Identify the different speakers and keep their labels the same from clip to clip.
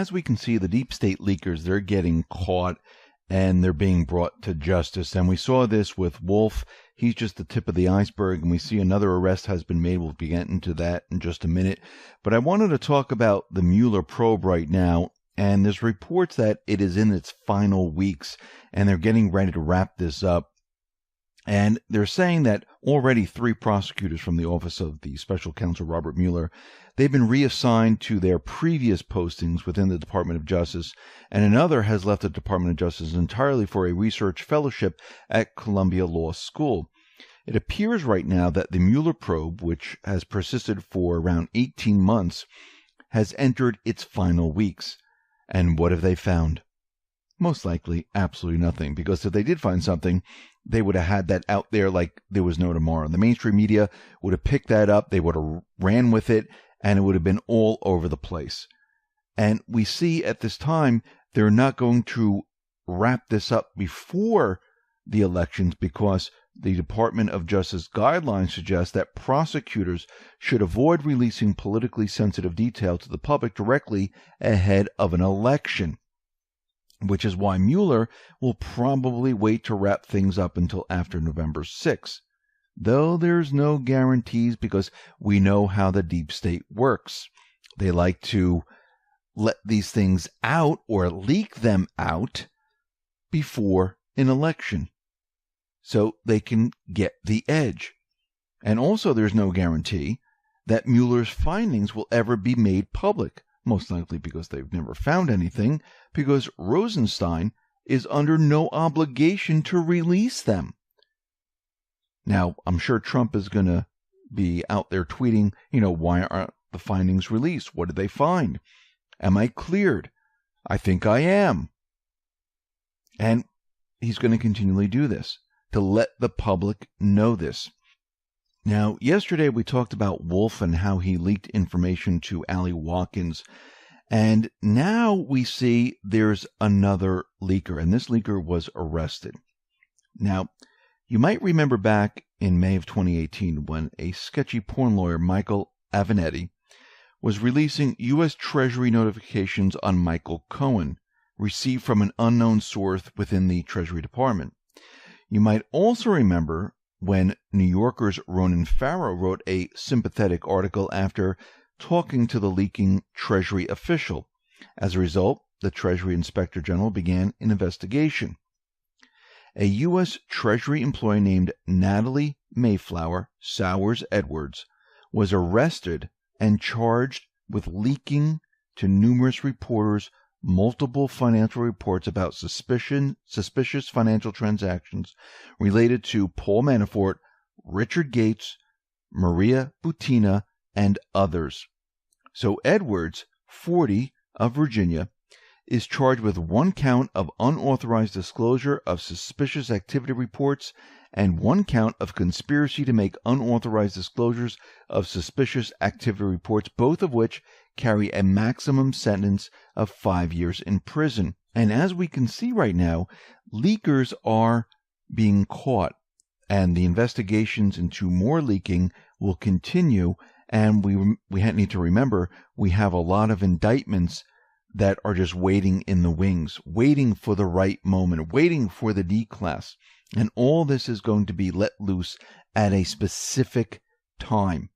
Speaker 1: as we can see, the deep state leakers, they're getting caught and they're being brought to justice. And we saw this with Wolf. He's just the tip of the iceberg, and we see another arrest has been made. We'll be getting to that in just a minute. But I wanted to talk about the Mueller probe right now, and there's reports that it is in its final weeks, and they're getting ready to wrap this up. And they're saying that already 3 prosecutors from the office of the special counsel Robert Mueller, they've been reassigned to their previous postings within the Department of Justice, and another has left the Department of Justice entirely for a research fellowship at Columbia Law School. It appears right now that the Mueller probe, which has persisted for around 18 months, has entered its final weeks. And what have they found? Most likely absolutely nothing, because if they did find something, they would have had that out there like there was no tomorrow. The mainstream media would have picked that up, they would have ran with it, and it would have been all over the place. And we see at this time, they're not going to wrap this up before the elections because the Department of Justice guidelines suggest that prosecutors should avoid releasing politically sensitive details to the public directly ahead of an election, which is why Mueller will probably wait to wrap things up until after November 6th. Though there's no guarantees because we know how the deep state works. They like to let these things out or leak them out before an election so they can get the edge. And also there's no guarantee that Mueller's findings will ever be made public, most likely because they've never found anything, because Rosenstein is under no obligation to release them. Now, I'm sure Trump is going to be out there tweeting, why aren't the findings released? What did they find? Am I cleared? I think I am. And he's going to continually do this to let the public know this. Now, yesterday we talked about Wolf and how he leaked information to Ally Watkins. And now we see there's another leaker, and this leaker was arrested. Now, you might remember back in May of 2018 when a sketchy porn lawyer, Michael Avenatti, was releasing U.S. Treasury notifications on Michael Cohen, received from an unknown source within the Treasury Department. You might also remember when New Yorker's Ronan Farrow wrote a sympathetic article after talking to the leaking Treasury official. As a result, the Treasury Inspector General began an investigation. A U.S. Treasury employee named Natalie Mayflower Sowers Edwards was arrested and charged with leaking to numerous reporters multiple financial reports about suspicious financial transactions related to Paul Manafort, Richard Gates, Maria Butina, and others. So Edwards, 40, of Virginia, is charged with 1 count of unauthorized disclosure of suspicious activity reports and 1 count of conspiracy to make unauthorized disclosures of suspicious activity reports, both of which carry a maximum sentence of 5 years in prison. And as we can see right now, leakers are being caught, and the investigations into more leaking will continue. And we need to remember we have a lot of indictments that are just waiting in the wings, waiting for the right moment, waiting for the D-class. And all this is going to be let loose at a specific time.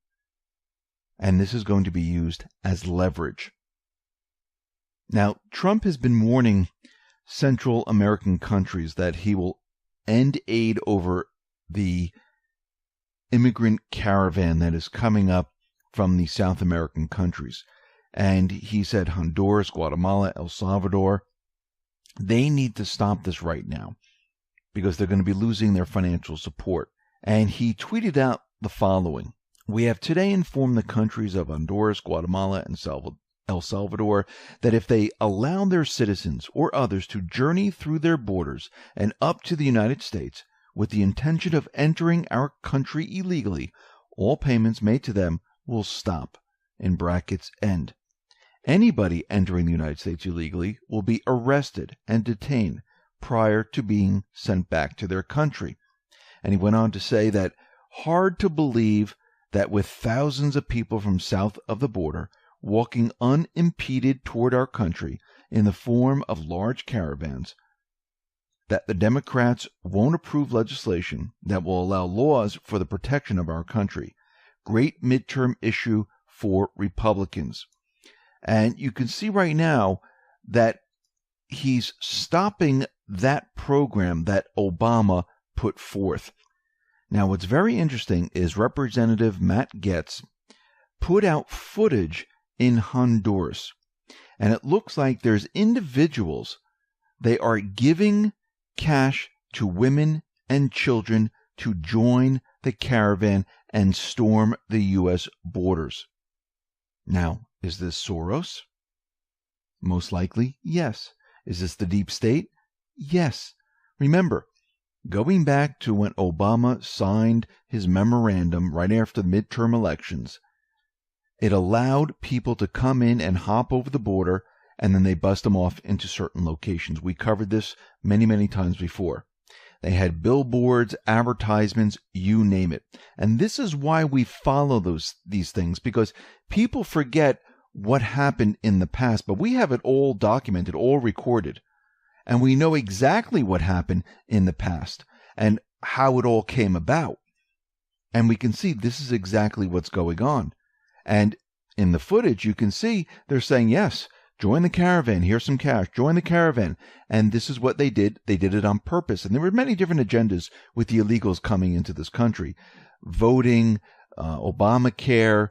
Speaker 1: And this is going to be used as leverage. Now, Trump has been warning Central American countries that he will end aid over the immigrant caravan that is coming up from the South American countries. And he said Honduras, Guatemala, El Salvador, they need to stop this right now because they're going to be losing their financial support. And he tweeted out the following: "We have today informed the countries of Honduras, Guatemala, and El Salvador that if they allow their citizens or others to journey through their borders and up to the United States with the intention of entering our country illegally, all payments made to them will stop (in brackets end). Anybody entering the United States illegally will be arrested and detained prior to being sent back to their country." And he went on to say that hard to believe that with thousands of people from south of the border walking unimpeded toward our country in the form of large caravans, that the Democrats won't approve legislation that will allow laws for the protection of our country. Great midterm issue for Republicans. And you can see right now that he's stopping that program that Obama put forth. Now, what's very interesting is Representative Matt Gaetz put out footage in Honduras. And it looks like there's individuals, they are giving cash to women and children to join the caravan and storm the U.S. borders. Now, is this Soros? Most likely, yes. Is this the deep state? Yes. Remember, going back to when Obama signed his memorandum right after the midterm elections, it allowed people to come in and hop over the border, and then they bust them off into certain locations. We covered this many, many times before. They had billboards, advertisements, you name it. And this is why we follow these things, because people forget what happened in the past, but we have it all documented, all recorded. And we know exactly what happened in the past and how it all came about. And we can see this is exactly what's going on. And in the footage, you can see they're saying, yes, join the caravan. Here's some cash. Join the caravan. And this is what they did. They did it on purpose. And there were many different agendas with the illegals coming into this country. Voting, Obamacare,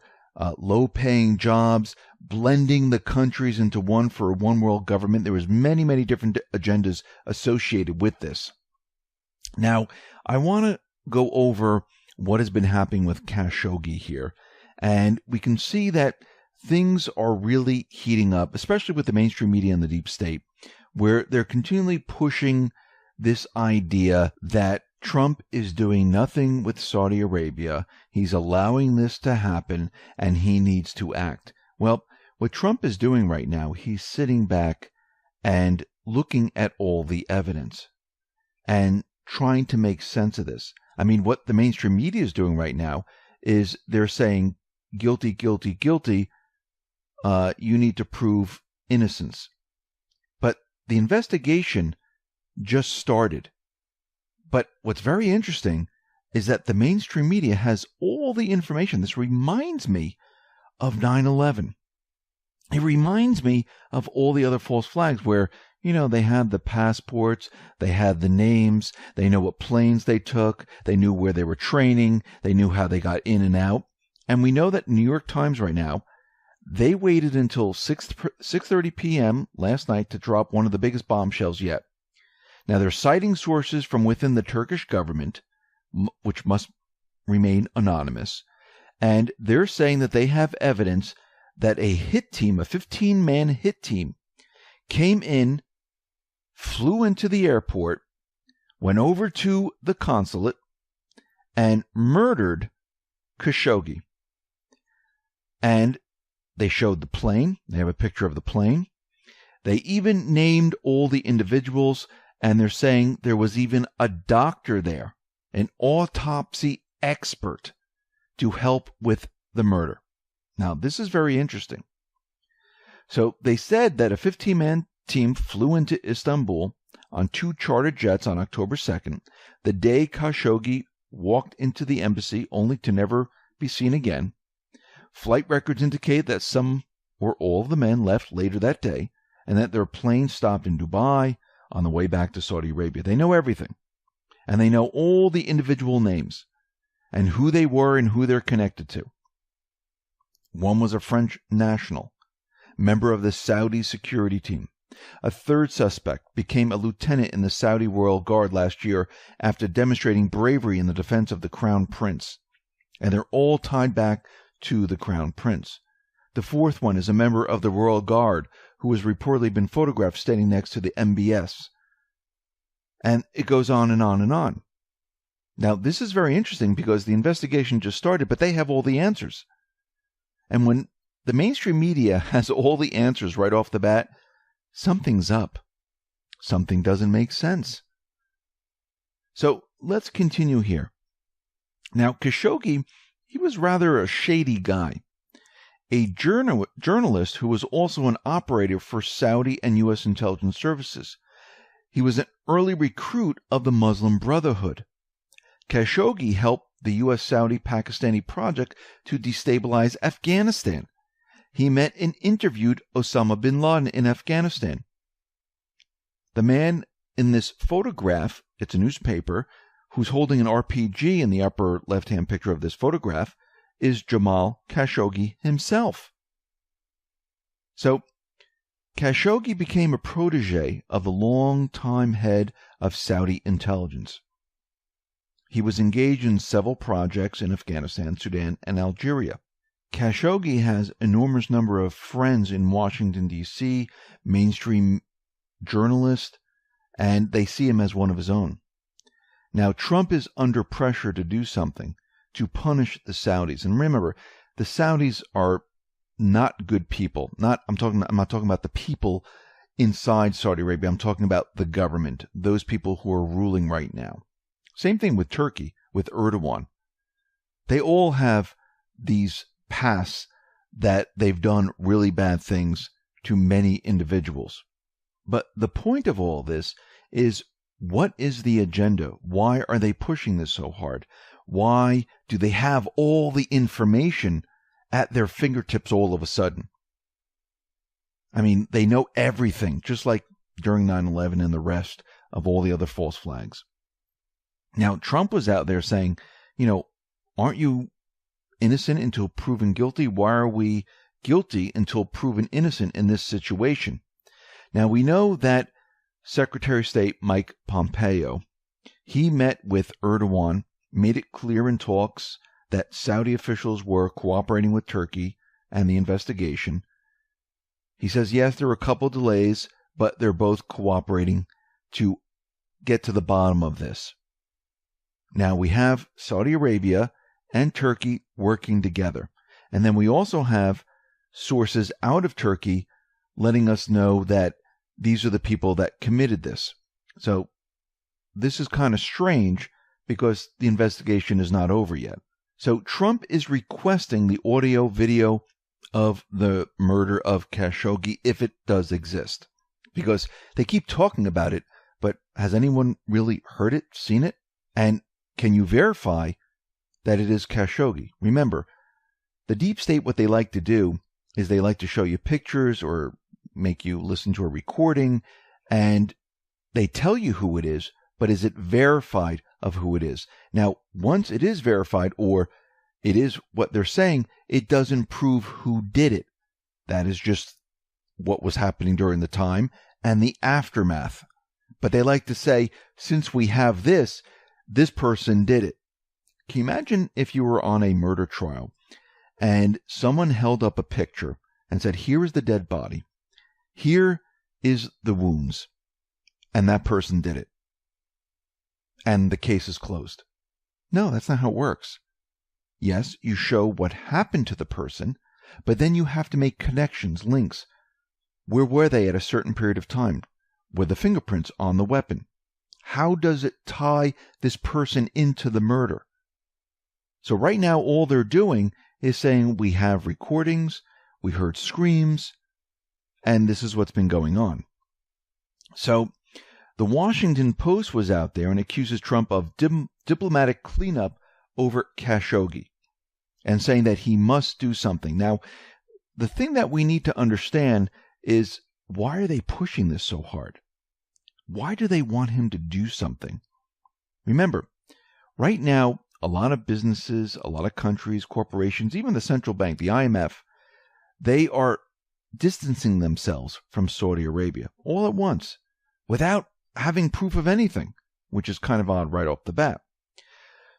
Speaker 1: low-paying jobs, blending the countries into one for a one-world government. There was many, many different agendas associated with this. Now, I want to go over what has been happening with Khashoggi here. And we can see that things are really heating up, especially with the mainstream media and the deep state, where they're continually pushing this idea that Trump is doing nothing with Saudi Arabia. He's allowing this to happen, and he needs to act. Well, what Trump is doing right now, he's sitting back and looking at all the evidence and trying to make sense of this. I mean, what the mainstream media is doing right now is they're saying, guilty, guilty, guilty. You need to prove innocence. But the investigation just started. But what's very interesting is that the mainstream media has all the information. This reminds me of 9/11. It reminds me of all the other false flags where, they had the passports, they had the names, they know what planes they took, they knew where they were training, they knew how they got in and out. And we know that New York Times right now, they waited until 6:30 p.m. last night to drop one of the biggest bombshells yet. Now, they're citing sources from within the Turkish government, which must remain anonymous, and they're saying that they have evidence that a hit team, a 15-man hit team, came in, flew into the airport, went over to the consulate, and murdered Khashoggi. And they showed the plane. They have a picture of the plane. They even named all the individuals, and they're saying there was even a doctor there, an autopsy expert, to help with the murder. Now, this is very interesting. So they said that a 15-man team flew into Istanbul on 2 chartered jets on October 2nd, the day Khashoggi walked into the embassy, only to never be seen again. Flight records indicate that some or all of the men left later that day, and that their plane stopped in Dubai on the way back to Saudi Arabia. They know everything, and they know all the individual names and who they were and who they're connected to. One was a French national, member of the Saudi security team. A third suspect became a lieutenant in the Saudi Royal Guard last year after demonstrating bravery in the defense of the Crown Prince. And they're all tied back to the Crown Prince. The fourth one is a member of the Royal Guard who has reportedly been photographed standing next to the MBS. And it goes on and on and on. Now, this is very interesting because the investigation just started, but they have all the answers. And when the mainstream media has all the answers right off the bat, something's up. Something doesn't make sense. So let's continue here. Now, Khashoggi, he was rather a shady guy. a journalist who was also an operator for Saudi and U.S. intelligence services. He was an early recruit of the Muslim Brotherhood. Khashoggi helped the U.S. Saudi-Pakistani project to destabilize Afghanistan. He met and interviewed Osama bin Laden in Afghanistan. The man in this photograph, it's a newspaper, who's holding an RPG in the upper left-hand picture of this photograph, is Jamal Khashoggi himself. So, Khashoggi became a protege of the long-time head of Saudi intelligence. He was engaged in several projects in Afghanistan, Sudan, and Algeria. Khashoggi has an enormous number of friends in Washington, D.C., mainstream journalists, and they see him as one of his own. Now, Trump is under pressure to do something, to punish the Saudis. And remember, the Saudis are not good people. I'm not talking about the people inside Saudi Arabia. I'm talking about the government, those people who are ruling right now. Same thing with Turkey, with Erdogan. They all have these pasts that they've done really bad things to many individuals. But the point of all this is, what is the agenda? Why are they pushing this so hard? Why do they have all the information at their fingertips all of a sudden? I mean, they know everything, just like during 9/11 and the rest of all the other false flags. Now, Trump was out there saying, aren't you innocent until proven guilty? Why are we guilty until proven innocent in this situation? Now, we know that Secretary of State Mike Pompeo, he met with Erdogan, made it clear in talks that Saudi officials were cooperating with Turkey and the investigation. He says, yes, there were a couple delays, but they're both cooperating to get to the bottom of this. Now, we have Saudi Arabia and Turkey working together. And then we also have sources out of Turkey letting us know that these are the people that committed this. So this is kind of strange because the investigation is not over yet. So Trump is requesting the audio video of the murder of Khashoggi, if it does exist, because they keep talking about it, but has anyone really heard it, seen it? And can you verify that it is Khashoggi? Remember, the deep state, what they like to do is they like to show you pictures or make you listen to a recording, and they tell you who it is, but is it verified of who it is? Now, once it is verified, or it is what they're saying, it doesn't prove who did it. That is just what was happening during the time and the aftermath. But they like to say, since we have this person did it. Can you imagine if you were on a murder trial and someone held up a picture and said, here is the dead body, here is the wounds, and that person did it, and the case is closed? No, that's not how it works. Yes, you show what happened to the person, but then you have to make connections, links. Where were they at a certain period of time? Were the fingerprints on the weapon? How does it tie this person into the murder? So right now, all they're doing is saying, we have recordings, we heard screams, and this is what's been going on. So the Washington Post was out there and accuses Trump of diplomatic cleanup over Khashoggi and saying that he must do something. Now, the thing that we need to understand is, why are they pushing this so hard? Why do they want him to do something? Remember, right now, a lot of businesses, a lot of countries, corporations, even the central bank, the IMF, they are distancing themselves from Saudi Arabia all at once without having proof of anything, which is kind of odd right off the bat.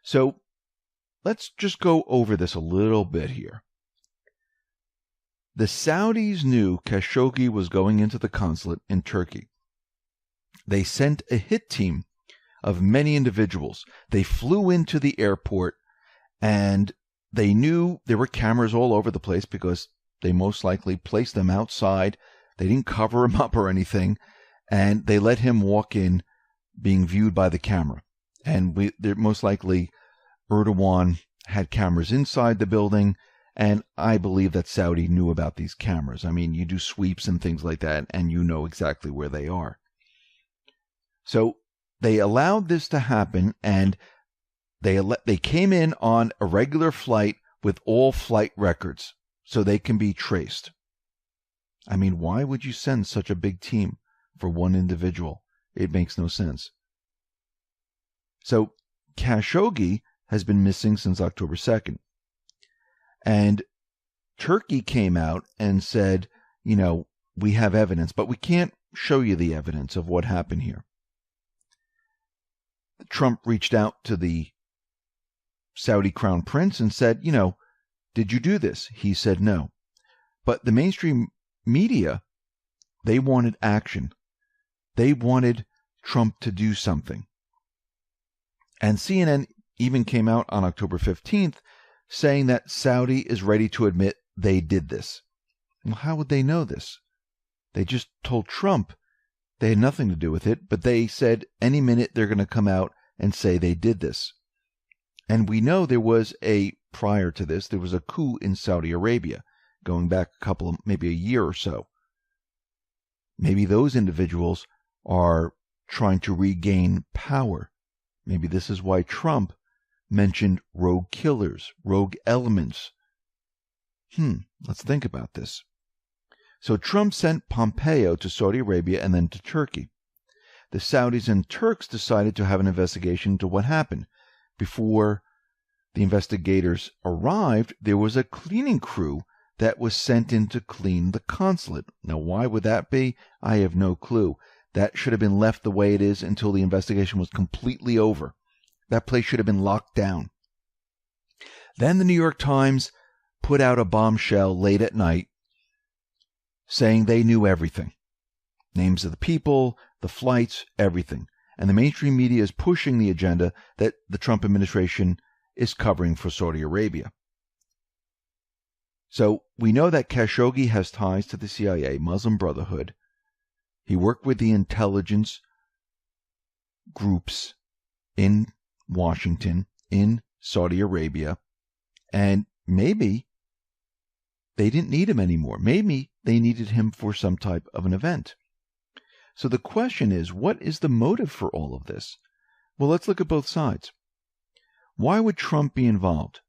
Speaker 1: So let's just go over this a little bit here. The Saudis knew Khashoggi was going into the consulate in Turkey. They sent a hit team of many individuals. They flew into the airport, and they knew there were cameras all over the place because they most likely placed them outside. They didn't cover him up or anything, and they let him walk in being viewed by the camera. And most likely Erdogan had cameras inside the building, And I believe that Saudi knew about these cameras. I mean, you do sweeps and things like that, and you know exactly where they are. So they allowed this to happen, and they came in on a regular flight with all flight records so they can be traced. I mean, why would you send such a big team for one individual? It makes no sense. So Khashoggi has been missing since October 2nd. And Turkey came out and said, we have evidence, but we can't show you the evidence of what happened here. Trump reached out to the Saudi crown prince and said, did you do this? He said no. But the mainstream media, they wanted action. They wanted Trump to do something. And CNN even came out on October 15th saying that Saudi is ready to admit they did this. Well, how would they know this? They just told Trump they had nothing to do with it, but they said any minute they're going to come out and say they did this. And we know prior to this, there was a coup in Saudi Arabia, going back maybe a year or so. Maybe those individuals are trying to regain power. Maybe this is why Trump mentioned rogue killers, rogue elements. Let's think about this. So Trump sent Pompeo to Saudi Arabia and then to Turkey. The Saudis and Turks decided to have an investigation into what happened. Before the investigators arrived, there was a cleaning crew that was sent in to clean the consulate. Now, why would that be? I have no clue. That should have been left the way it is until the investigation was completely over. That place should have been locked down. Then the New York Times put out a bombshell late at night saying they knew everything. Names of the people, the flights, everything. And the mainstream media is pushing the agenda that the Trump administration is covering for Saudi Arabia. So we know that Khashoggi has ties to the CIA, Muslim Brotherhood. He worked with the intelligence groups in Washington, in Saudi Arabia, and maybe they didn't need him anymore. Maybe they needed him for some type of an event. So the question is, what is the motive for all of this? Well, let's look at both sides. Why would Trump be involved?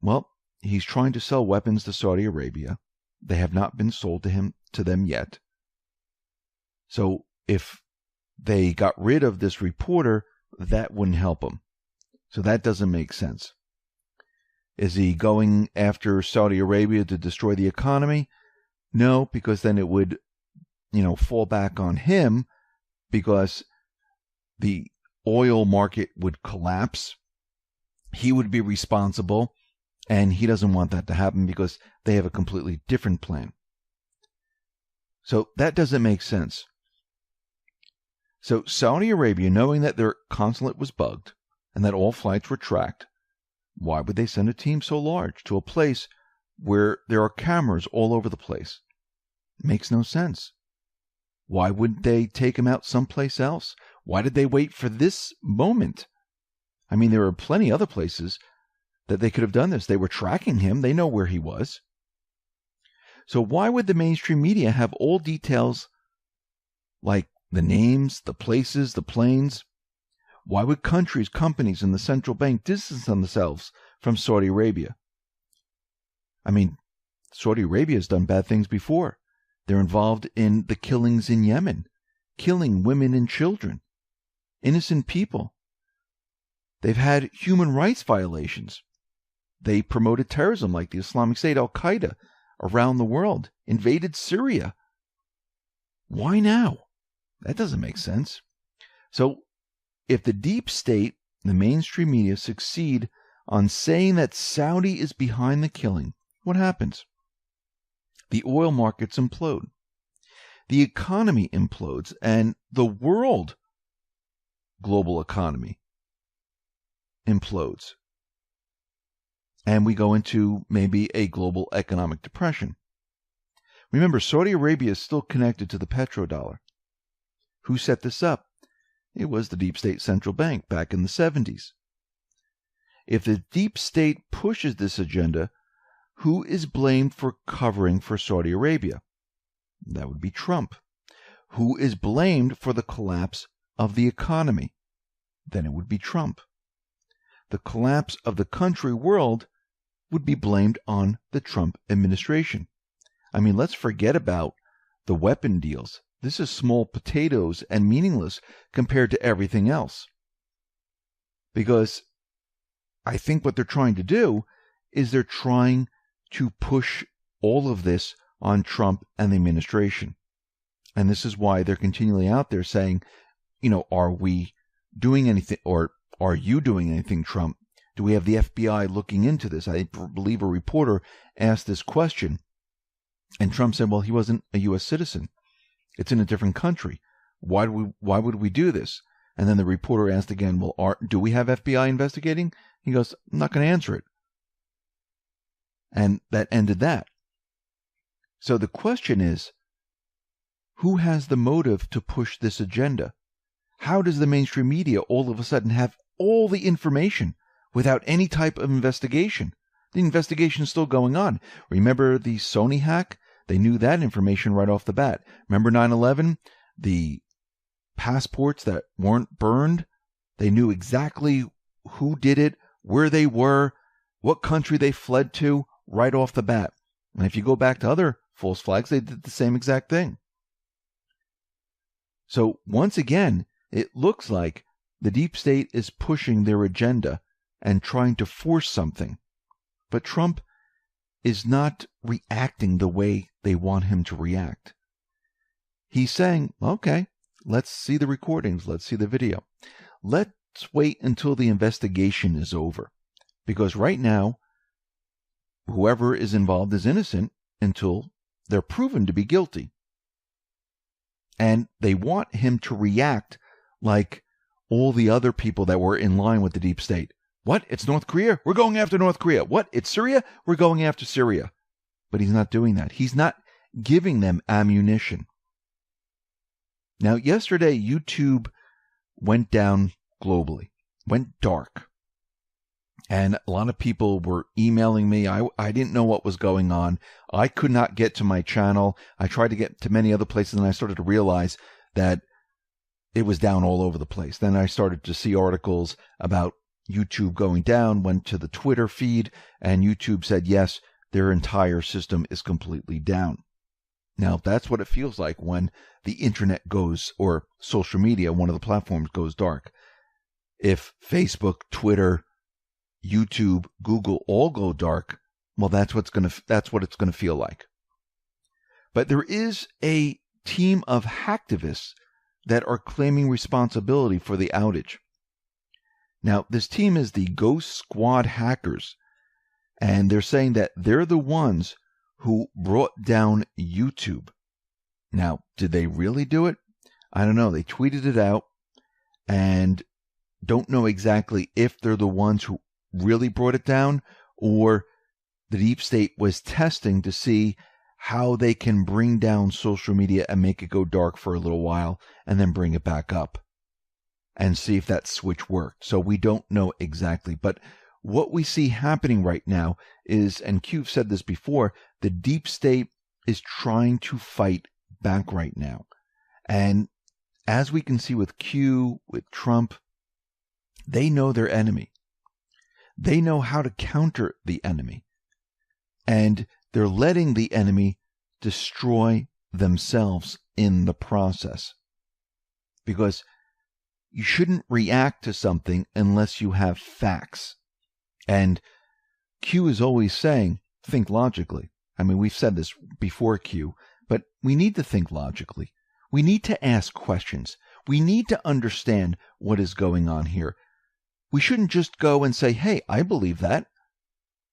Speaker 1: Well, he's trying to sell weapons to Saudi Arabia. They have not been sold to them yet. So if they got rid of this reporter, that wouldn't help him. So that doesn't make sense. Is he going after Saudi Arabia to destroy the economy? No, because then it would, fall back on him, because the oil market would collapse. He would be responsible, and he doesn't want that to happen because they have a completely different plan. So that doesn't make sense. So Saudi Arabia, knowing that their consulate was bugged and that all flights were tracked, why would they send a team so large to a place where there are cameras all over the place? It makes no sense. Why wouldn't they take him out someplace else? Why did they wait for this moment? I mean, there are plenty other places that they could have done this. They were tracking him. They know where he was. So why would the mainstream media have all details like the names, the places, the planes? Why would countries, companies, and the central bank distance themselves from Saudi Arabia? I mean, Saudi Arabia has done bad things before. They're involved in the killings in Yemen, killing women and children, innocent people. They've had human rights violations. They promoted terrorism like the Islamic State, Al-Qaeda, around the world, invaded Syria. Why now? That doesn't make sense. So if the deep state, the mainstream media, succeed on saying that Saudi is behind the killing, what happens? The oil markets implode. The economy implodes, and the world global economy implodes. And we go into maybe a global economic depression. Remember, Saudi Arabia is still connected to the petrodollar. Who set this up? It was the deep state central bank back in the 70s. If the deep state pushes this agenda, who is blamed for covering for Saudi Arabia? That would be Trump. Who is blamed for the collapse of the economy? Then it would be Trump. The collapse of the country world would be blamed on the Trump administration. I mean, let's forget about the weapon deals. This is small potatoes and meaningless compared to everything else. Because I think what they're trying to do is they're trying to push all of this on Trump and the administration. And this is why they're continually out there saying, are we doing anything, or are you doing anything, Trump? Do we have the FBI looking into this? I believe a reporter asked this question, and Trump said, well, he wasn't a U.S. citizen. It's in a different country. Why would we do this? And then the reporter asked again, well, do we have FBI investigating? He goes, I'm not going to answer it. And that ended that. So the question is, who has the motive to push this agenda? How does the mainstream media all of a sudden have all the information without any type of investigation? The investigation is still going on. Remember the Sony hack? They knew that information right off the bat. Remember 9/11? The passports that weren't burned? They knew exactly who did it, where they were, what country they fled to right off the bat. And if you go back to other false flags, they did the same exact thing. So once again, it looks like the deep state is pushing their agenda and trying to force something. But Trump is not reacting the way they want him to react. He's saying, okay, let's see the recordings. Let's see the video. Let's wait until the investigation is over. Because right now, whoever is involved is innocent until they're proven to be guilty. And they want him to react like all the other people that were in line with the deep state. What? It's North Korea? We're going after North Korea. What? It's Syria? We're going after Syria. But he's not doing that. He's not giving them ammunition. Now, yesterday, YouTube went down globally, went dark. And a lot of people were emailing me. I didn't know what was going on. I could not get to my channel. I tried to get to many other places, and I started to realize that it was down all over the place. Then I started to see articles about YouTube going down, went to the Twitter feed, and YouTube said, yes, their entire system is completely down. Now, that's what it feels like when the internet goes, or social media, one of the platforms goes dark. If Facebook, Twitter, YouTube, Google all go dark, well, that's what it's going to feel like. But there is a team of hacktivists that are claiming responsibility for the outage. Now, this team is the Ghost Squad hackers, and they're saying that they're the ones who brought down YouTube. Now, did they really do it? I don't know. They tweeted it out, and don't know exactly if they're the ones who really brought it down, or the deep state was testing to see how they can bring down social media and make it go dark for a little while and then bring it back up and see if that switch worked. So we don't know exactly. But what we see happening right now is, and Q said this before, the deep state is trying to fight back right now. And as we can see with Q, with Trump, they know their enemy. They know how to counter the enemy. And they're letting the enemy destroy themselves in the process. Because you shouldn't react to something unless you have facts. And Q is always saying, think logically. I mean, we've said this before, Q, but we need to think logically. We need to ask questions. We need to understand what is going on here. We shouldn't just go and say, hey, I believe that.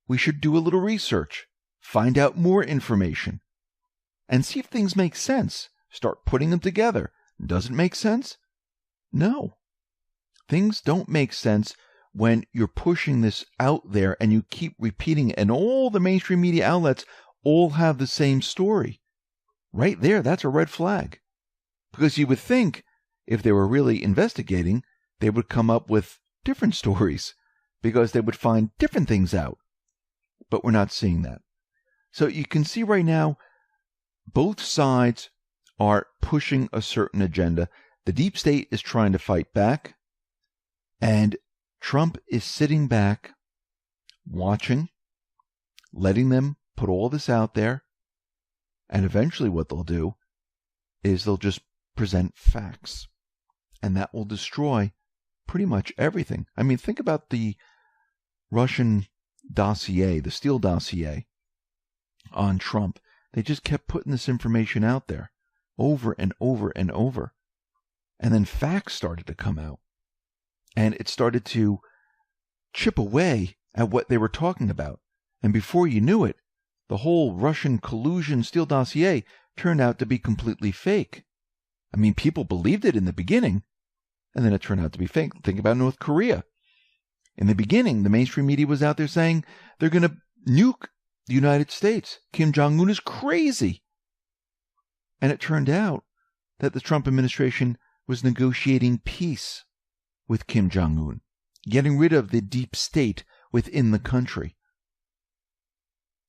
Speaker 1: We should do a little research, find out more information, and see if things make sense. Start putting them together. Does it make sense? No. Things don't make sense when you're pushing this out there and you keep repeating it, and all the mainstream media outlets all have the same story. Right there, that's a red flag. Because you would think if they were really investigating, they would come up with different stories because they would find different things out. But we're not seeing that. So you can see right now, both sides are pushing a certain agenda. The deep state is trying to fight back, and Trump is sitting back, watching, letting them put all this out there, and eventually what they'll do is they'll just present facts, and that will destroy pretty much everything. I mean, think about the Russian dossier, the Steele dossier on Trump. They just kept putting this information out there over and over and over. And then facts started to come out. And it started to chip away at what they were talking about. And before you knew it, the whole Russian collusion Steele dossier turned out to be completely fake. I mean, people believed it in the beginning, and then it turned out to be fake. Think about North Korea. In the beginning, the mainstream media was out there saying they're going to nuke the United States. Kim Jong-un is crazy. And it turned out that the Trump administration was negotiating peace with Kim Jong-un, getting rid of the deep state within the country.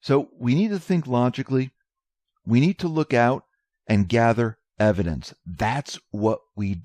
Speaker 1: So we need to think logically. We need to look out and gather evidence. That's what we